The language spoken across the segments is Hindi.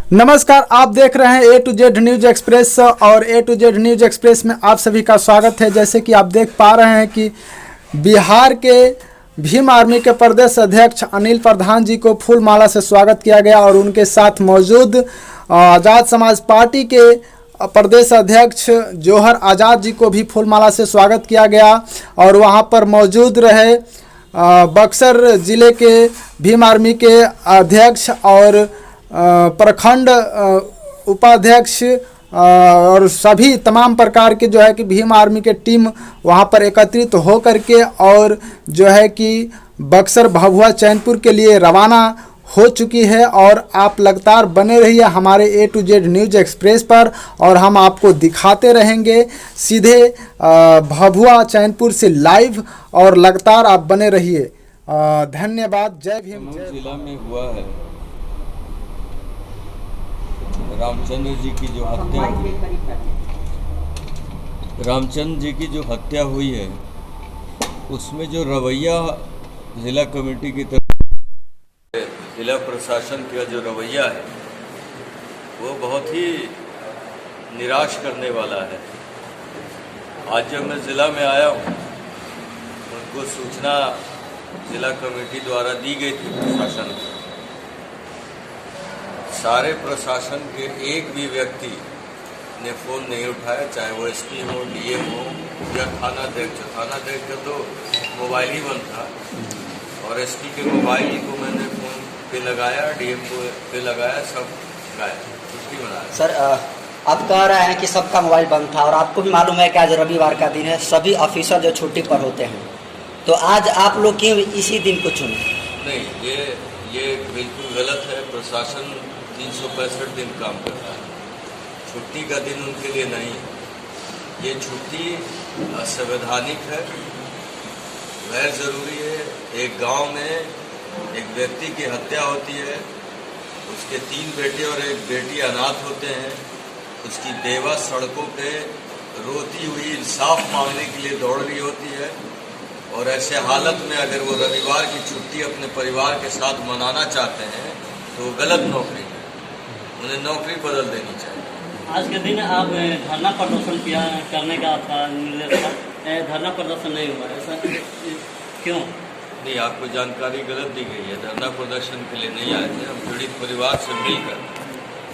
नमस्कार, आप देख रहे हैं A to Z news express और A to Z news express में आप सभी का स्वागत है। जैसे कि आप देख पा रहे हैं कि बिहार के भीम आर्मी के प्रदेश अध्यक्ष अनिल प्रधान जी को फूल माला से स्वागत किया गया और उनके साथ मौजूद आज़ाद समाज पार्टी के प्रदेश अध्यक्ष जौहर आज़ाद जी को भी फूल माला से स्वागत किया गया और वहां पर मौजूद रहे बक्सर ज़िले के भीम आर्मी के अध्यक्ष और प्रखंड उपाध्यक्ष और सभी तमाम प्रकार के जो है कि भीम आर्मी के टीम वहां पर एकत्रित हो करके और जो है कि बक्सर भभुआ चैनपुर के लिए रवाना हो चुकी है। और आप लगातार बने रहिए हमारे A to Z news express पर और हम आपको दिखाते रहेंगे सीधे भभुआ चैनपुर से लाइव और लगातार आप बने रहिए। धन्यवाद। जय भीम। जिला में हुआ है रामचंद्र जी की जो हत्या हुई, रामचंद्र जी की जो हत्या हुई है उसमें जो रवैया जिला कमेटी की तरफ जिला प्रशासन का जो रवैया है वो बहुत ही निराश करने वाला है। आज जब मैं ज़िला में आया हूँ उनको सूचना जिला कमेटी द्वारा दी गई थी प्रशासन को। सारे प्रशासन के एक भी व्यक्ति ने फ़ोन नहीं उठाया, चाहे वो SP हो, DM हो या थानाध्यक्ष। थानाध्यक्ष का तो मोबाइल ही बंद था और SP के मोबाइल ही को मैंने फ़ोन पे लगाया, DM को पे लगाया, सब गाया, छुट्टी बनाया। सर आप कह रहे हैं कि सबका मोबाइल बंद था और आपको भी मालूम है कि आज रविवार का दिन है, सभी ऑफिसर जो छुट्टी पर होते हैं, तो आज आप लोग क्यों इसी दिन को चुने? नहीं, ये बिल्कुल गलत है। प्रशासन 365 दिन काम करता है, छुट्टी का दिन उनके लिए नहीं है। ये छुट्टी असंवैधानिक है, गैर ज़रूरी है। एक गांव में एक व्यक्ति की हत्या होती है, उसके 3 बेटे और एक बेटी अनाथ होते हैं, उसकी बेवा सड़कों पे रोती हुई इंसाफ मांगने के लिए दौड़ रही होती है और ऐसे हालत में अगर वो रविवार की छुट्टी अपने परिवार के साथ मनाना चाहते हैं तो गलत नौकरी है, उन्हें नौकरी बदल देनी चाहिए। आज के दिन आप धरना प्रदर्शन करने का आपका निर्देश था, धरना प्रदर्शन नहीं हुआ, ऐसा क्यों? नहीं, आपको जानकारी गलत दी गई है। धरना प्रदर्शन के लिए नहीं आए थे, हम पीड़ित परिवार से मिलकर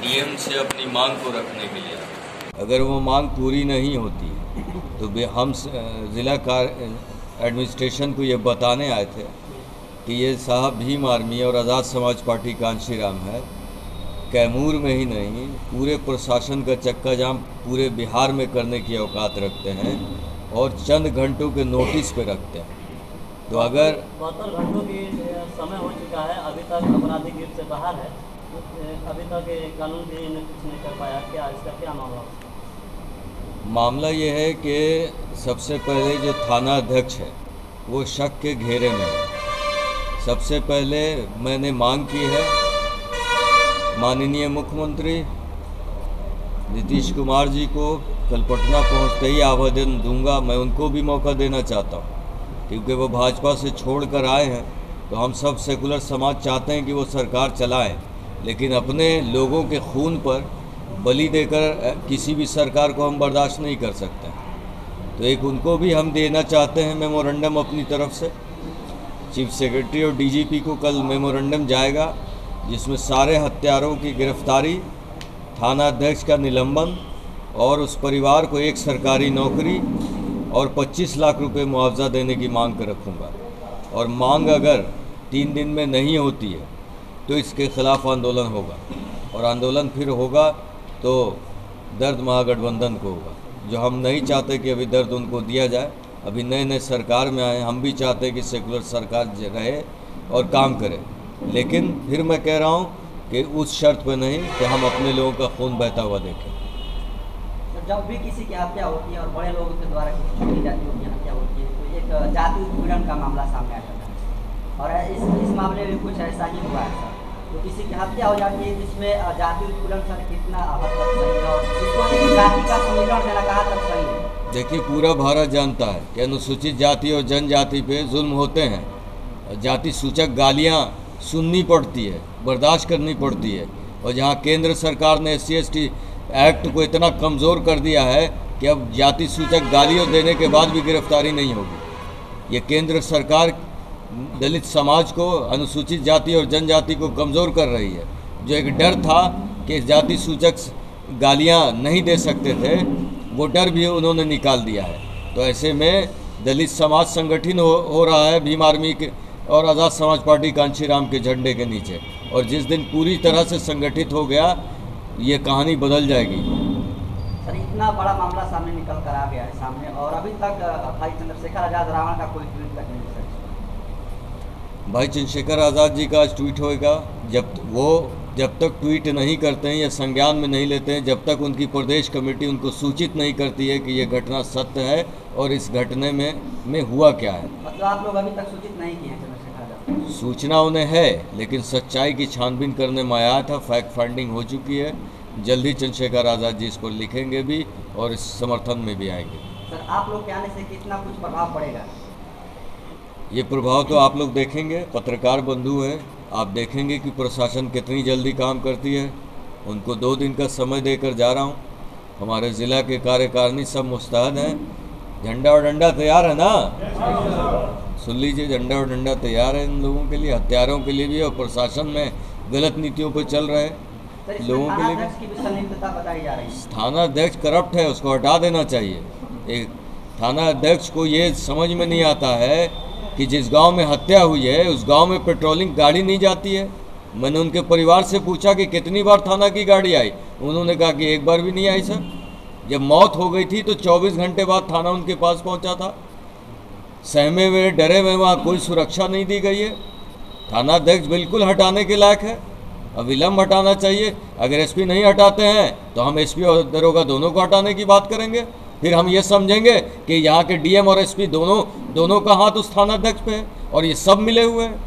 DM से अपनी मांग को रखने के लिए आए। अगर वो मांग पूरी नहीं होती तो हम ज़िला एडमिनिस्ट्रेशन को ये बताने आए थे कि ये साहब भीम आर्मी और आज़ाद समाज पार्टी कांशीराम है, कैमूर में ही नहीं पूरे प्रशासन का चक्का जाम पूरे बिहार में करने की औकात रखते हैं और चंद घंटों के नोटिस पे रखते हैं। तो अगर 72 घंटों की समय हो चुका है, अभी तक अपराधी गिर से बाहर है, अभी तक कानून भी कुछ नहीं कर पाया, क्या इसका क्या मामला? मामला ये है कि सबसे पहले जो थाना अध्यक्ष है वो शक के घेरे में है। सबसे पहले मैंने मांग की है माननीय मुख्यमंत्री नीतीश कुमार जी को, कल पटना पहुँचते ही आवेदन दूंगा। मैं उनको भी मौका देना चाहता हूँ क्योंकि वो भाजपा से छोड़कर आए हैं, तो हम सब सेकुलर समाज चाहते हैं कि वो सरकार चलाएं, लेकिन अपने लोगों के खून पर बलि देकर किसी भी सरकार को हम बर्दाश्त नहीं कर सकते। तो एक उनको भी हम देना चाहते हैं मेमोरेंडम अपनी तरफ से। चीफ सेक्रेटरी और DGP को कल मेमोरेंडम जाएगा जिसमें सारे हत्यारों की गिरफ्तारी, थाना अध्यक्ष का निलंबन और उस परिवार को एक सरकारी नौकरी और 25 लाख रुपए मुआवजा देने की मांग कर रखूँगा। और मांग अगर 3 दिन में नहीं होती है तो इसके खिलाफ आंदोलन होगा और आंदोलन फिर होगा तो दर्द महागठबंधन को होगा, जो हम नहीं चाहते कि अभी दर्द उनको दिया जाए। अभी नए नए सरकार में आए, हम भी चाहते हैं कि सेकुलर सरकार रहे और काम करे, लेकिन फिर मैं कह रहा हूँ कि उस शर्त पर नहीं कि हम अपने लोगों का खून बहता हुआ देखें। जब भी किसी की हत्या होती है और बड़े लोगों के द्वारा किसी छोटी जातियों की हत्या होती है तो एक जाति उत्पीड़न का मामला सामने आ जाता है और इस मामले में कुछ ऐसा ही हुआ है सर। तो किसी की हत्या हो जाती है जिसमें जाति उत्पीड़न सर कितना हद तक सही है और इसको एक जाति का समीकरण देना कहाँ तक सही है? देखिए, पूरा भारत जानता है कि अनुसूचित जाति और जनजाति पे जुल्म होते हैं, जाति सूचक गालियाँ सुननी पड़ती है, बर्दाश्त करनी पड़ती है, और जहाँ केंद्र सरकार ने SC/ST एक्ट को इतना कमज़ोर कर दिया है कि अब जाति सूचक गालियों देने के बाद भी गिरफ्तारी नहीं होगी। ये केंद्र सरकार दलित समाज को, अनुसूचित जाति और जनजाति को कमज़ोर कर रही है। जो एक डर था कि जाति सूचक गालियाँ नहीं दे सकते थे, वो डर भी उन्होंने निकाल दिया है। तो ऐसे में दलित समाज संगठित हो रहा है भीम आर्मी के और आज़ाद समाज पार्टी कांशीराम के झंडे के नीचे, और जिस दिन पूरी तरह से संगठित हो गया ये कहानी बदल जाएगी। सर, इतना बड़ा मामला सामने निकल कर आ गया है सामने, और अभी तक भाई चंद्रशेखर आज़ाद रावण का कोई ट्वीट तक नहीं सर। भाई चंद्रशेखर आज़ाद जी का आज ट्वीट होएगा। जब तक ट्वीट नहीं करते हैं या संज्ञान में नहीं लेते हैं, जब तक उनकी प्रदेश कमेटी उनको सूचित नहीं करती है कि ये घटना सत्य है और इस घटने में हुआ क्या है। मतलब आप लोग अभी तक सूचित नहीं किए हैं चंद्रशेखर आज़ाद? सूचना उन्हें है, लेकिन सच्चाई की छानबीन करने में आया था। फैक्ट फाइंडिंग हो चुकी है। जल्दी चंद्रशेखर आज़ाद जी इस पर लिखेंगे भी और इस समर्थन में भी आएंगे। सर, आप लोग के आने से कितना कुछ प्रभाव पड़ेगा? ये प्रभाव तो आप लोग देखेंगे, पत्रकार बंधु हैं, आप देखेंगे कि प्रशासन कितनी जल्दी काम करती है। उनको 2 दिन का समय देकर जा रहा हूँ। हमारे ज़िला के कार्यकारिणी सब मुस्तैद हैं। झंडा और डंडा तैयार है ना? सुन लीजिए, झंडा और डंडा तैयार है इन लोगों के लिए, हत्यारों के लिए भी, और प्रशासन में गलत नीतियों पर चल रहे लोगों के लिए की भी संलिप्तता बताई जा रही है। थाना अध्यक्ष करप्ट है, उसको हटा देना चाहिए। एक थाना अध्यक्ष को ये समझ में नहीं आता है कि जिस गांव में हत्या हुई है उस गांव में पेट्रोलिंग गाड़ी नहीं जाती है। मैंने उनके परिवार से पूछा कि कितनी बार थाना की गाड़ी आई, उन्होंने कहा कि एक बार भी नहीं आई सर। जब मौत हो गई थी तो 24 घंटे बाद थाना उनके पास पहुंचा था। सहमे हुए, डरे हुए, वहाँ कोई सुरक्षा नहीं दी गई है। थाना अध्यक्ष बिल्कुल हटाने के लायक है, अविलंब हटाना चाहिए। अगर SP नहीं हटाते हैं तो हम SP और दरोगा दोनों को हटाने की बात करेंगे। फिर हम ये समझेंगे कि यहाँ के DM और SP दोनों का हाथ उस थाना अध्यक्ष पे है और ये सब मिले हुए हैं।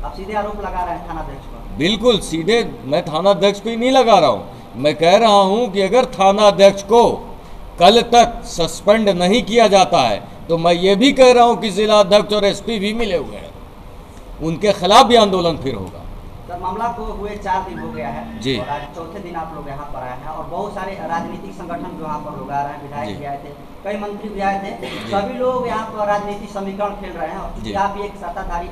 आप सीधे आरोप लगा रहे हैं थाना अध्यक्ष पर? बिल्कुल सीधे मैं थाना अध्यक्ष पे ही नहीं लगा रहा हूँ। मैं कह रहा हूँ कि अगर थाना अध्यक्ष को कल तक सस्पेंड नहीं किया जाता है तो मैं ये भी कह रहा हूँ कि जिला अध्यक्ष और SP भी मिले हुए हैं, उनके खिलाफ भी आंदोलन फिर होगा। सर, मामला को हुए 4 दिन हो गया है जी। और आज चौथे दिन आप लोग यहाँ पर आए हैं, और बहुत सारे राजनीतिक संगठन जो यहाँ पर लोग आ रहे हैं, विधायक भी आए थे, कई मंत्री भी आए थे, सभी लोग यहाँ पर राजनीतिक समीकरण खेल रहे हैं। और चूंकि आप भी एक सत्ताधारी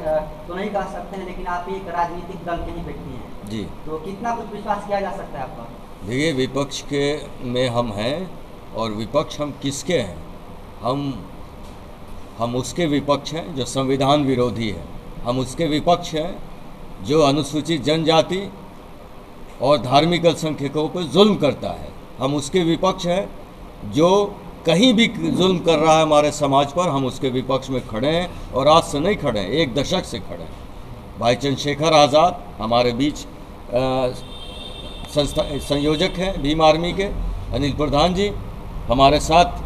तो नहीं कह सकते हैं, लेकिन आप भी एक राजनीतिक दल के ही व्यक्ति हैं जी, तो कितना कुछ विश्वास किया जा सकता है आप पर? देखिए, विपक्ष के में हम हैं, और विपक्ष हम किसके हैं? हम उसके विपक्ष हैं जो संविधान विरोधी है। हम उसके विपक्ष हैं जो अनुसूचित जनजाति और धार्मिक अल्पसंख्यकों पर जुल्म करता है। हम उसके विपक्ष हैं जो कहीं भी जुल्म कर रहा है हमारे समाज पर, हम उसके विपक्ष में खड़े हैं, और आज से नहीं खड़े हैं, 1 दशक से खड़े हैं। भाई चंद्रशेखर आज़ाद हमारे बीच संयोजक हैं भीम आर्मी के, अनिल प्रधान जी, हमारे साथ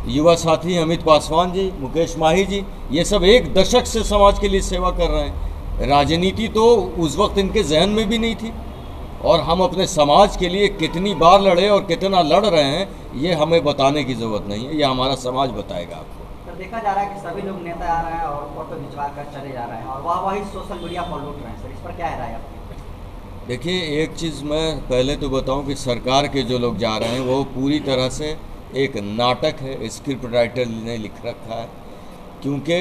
युवा साथी अमित पासवान जी, मुकेश माही जी, ये सब 1 दशक से समाज के लिए सेवा कर रहे हैं। राजनीति तो उस वक्त इनके जहन में भी नहीं थी, और हम अपने समाज के लिए कितनी बार लड़े और कितना लड़ रहे हैं ये हमें बताने की ज़रूरत नहीं है, ये हमारा समाज बताएगा आपको। सर, देखा जा रहा है कि सभी लोग नेता आ रहे हैं और फोटो खिंचवा कर चले जा रहे हैं, और वही सोशल मीडिया पर लूट रहे हैं। सर, इस पर क्या है राय आपकी? देखिए, एक चीज़ मैं पहले तो बताऊं कि सरकार के जो लोग जा रहे हैं वो पूरी तरह से एक नाटक है, स्क्रिप्ट राइटर ने लिख रखा है। क्योंकि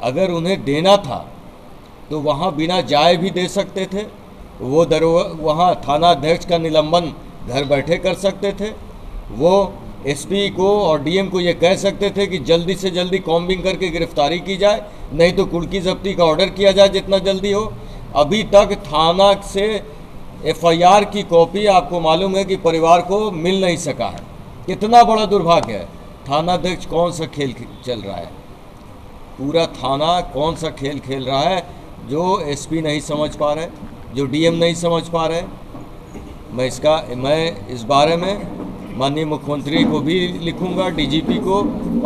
अगर उन्हें देना था तो वहाँ बिना जाए भी दे सकते थे, वो वहाँ थाना अध्यक्ष का निलंबन घर बैठे कर सकते थे, वो SP को और DM को ये कह सकते थे कि जल्दी से जल्दी कॉम्बिंग करके गिरफ्तारी की जाए, नहीं तो कुर्की जब्ती का ऑर्डर किया जाए जितना जल्दी हो। अभी तक थाना से FIR की कॉपी आपको मालूम है कि परिवार को मिल नहीं सका है। कितना बड़ा दुर्भाग्य है। थाना अध्यक्ष कौन सा खेल चल रहा है? पूरा थाना कौन सा खेल खेल रहा है जो SP नहीं समझ पा रहे, जो DM नहीं समझ पा रहे। मैं इस बारे में माननीय मुख्यमंत्री को भी लिखूंगा, DGP को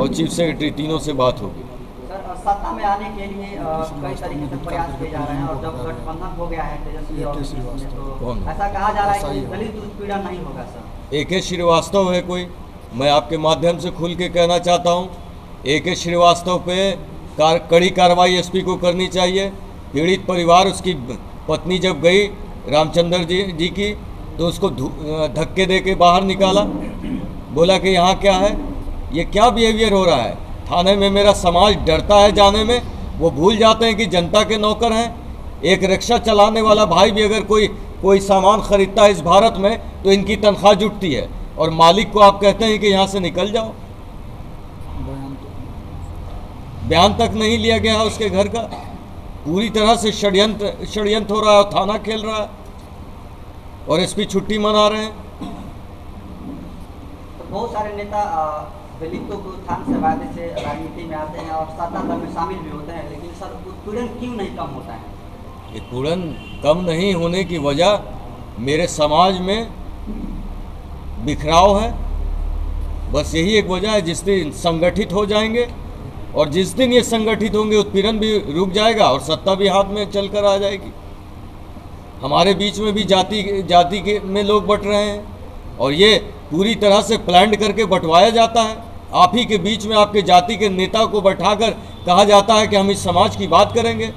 और चीफ सेक्रेटरी, तीनों से बात होगी। सर, सत्ता में आने के लिए कई तरीके से प्रयास किए जा रहे हैं, और जब गठबंधन हो गया है तेजस्वी और तो ऐसा कहा जा रहा है कि दलित उत्पीड़न नहीं होगा। सर, AK श्रीवास्तव है कोई, मैं आपके माध्यम से खुल के कहना चाहता हूँ, AK श्रीवास्तव पे कड़ी कार्रवाई SP को करनी चाहिए। पीड़ित परिवार, उसकी पत्नी जब गई रामचंद्र जी की, तो उसको धक्के दे के बाहर निकाला, बोला कि यहाँ क्या है, ये क्या बिहेवियर हो रहा है। थाने में मेरा समाज डरता है जाने में, वो भूल जाते हैं कि जनता के नौकर हैं। एक रिक्शा चलाने वाला भाई भी अगर कोई सामान खरीदता है इस भारत में तो इनकी तनख्वाह जुटती है, और मालिक को आप कहते हैं कि यहाँ से निकल जाओ। बयान तक नहीं लिया गया उसके घर का। पूरी तरह से षड्यंत्र हो रहा है, थाना खेल रहा है और एसपी छुट्टी मना रहे हैं। तो बहुत सारे नेता दलितों को उत्थान से वादे से राजनीति में आते हैं और सत्ता दल में शामिल भी होते हैं, लेकिन सर उत्पीड़न क्यों नहीं कम होता है? उत्पीड़न कम नहीं होने की वजह मेरे समाज में बिखराव है, बस यही एक वजह है। जिस दिन संगठित हो जाएंगे और जिस दिन ये संगठित होंगे उत्पीड़न भी रुक जाएगा और सत्ता भी हाथ में चल कर आ जाएगी। हमारे बीच में भी जाति के में लोग बट रहे हैं और ये पूरी तरह से प्लान करके बंटवाया जाता है। आप ही के बीच में आपके जाति के नेता को बैठाकर कहा जाता है कि हम इस समाज की बात करेंगे,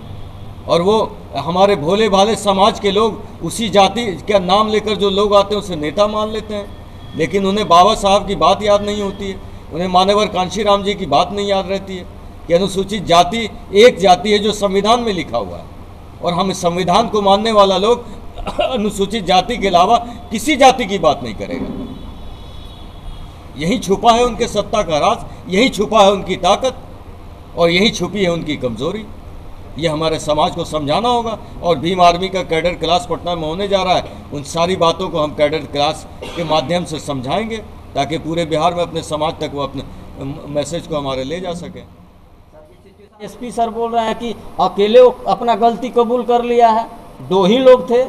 और वो हमारे भोले भाले समाज के लोग उसी जाति का नाम लेकर जो लोग आते हैं उसे नेता मान लेते हैं, लेकिन उन्हें बाबा साहब की बात याद नहीं होती है, उन्हें मान्यवर कांशीराम जी की बात नहीं याद रहती है कि अनुसूचित जाति एक जाति है जो संविधान में लिखा हुआ है, और हम इस संविधान को मानने वाला लोग अनुसूचित जाति के अलावा किसी जाति की बात नहीं करेगा। यही छुपा है उनके सत्ता का राज, यही छुपा है उनकी ताकत और यही छुपी है उनकी कमजोरी। ये हमारे समाज को समझाना होगा, और भीम आर्मी का कैडर क्लास पटना में होने जा रहा है। उन सारी बातों को हम कैडर क्लास के माध्यम से समझाएंगे ताकि पूरे बिहार में अपने समाज तक वो अपने मैसेज को हमारे ले जा सकें। एसपी सर बोल रहे हैं कि अकेले वो अपना गलती कबूल कर लिया है, 2 ही लोग थे।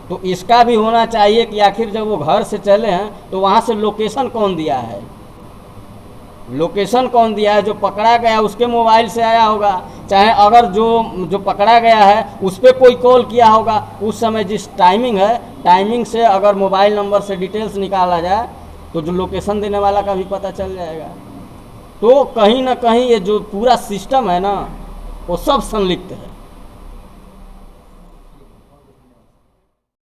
तो इसका भी होना चाहिए कि आखिर जब वो घर से चले हैं तो वहाँ से लोकेशन कौन दिया है, लोकेशन कौन दिया है। जो पकड़ा गया उसके मोबाइल से आया होगा, चाहे अगर जो पकड़ा गया है उस पर कोई कॉल किया होगा उस समय जिस टाइमिंग है, टाइमिंग से अगर मोबाइल नंबर से डिटेल्स निकाला जाए तो जो लोकेशन देने वाला का भी पता चल जाएगा। तो कहीं ना कहीं ये जो पूरा सिस्टम है ना वो सब संलिप्त है।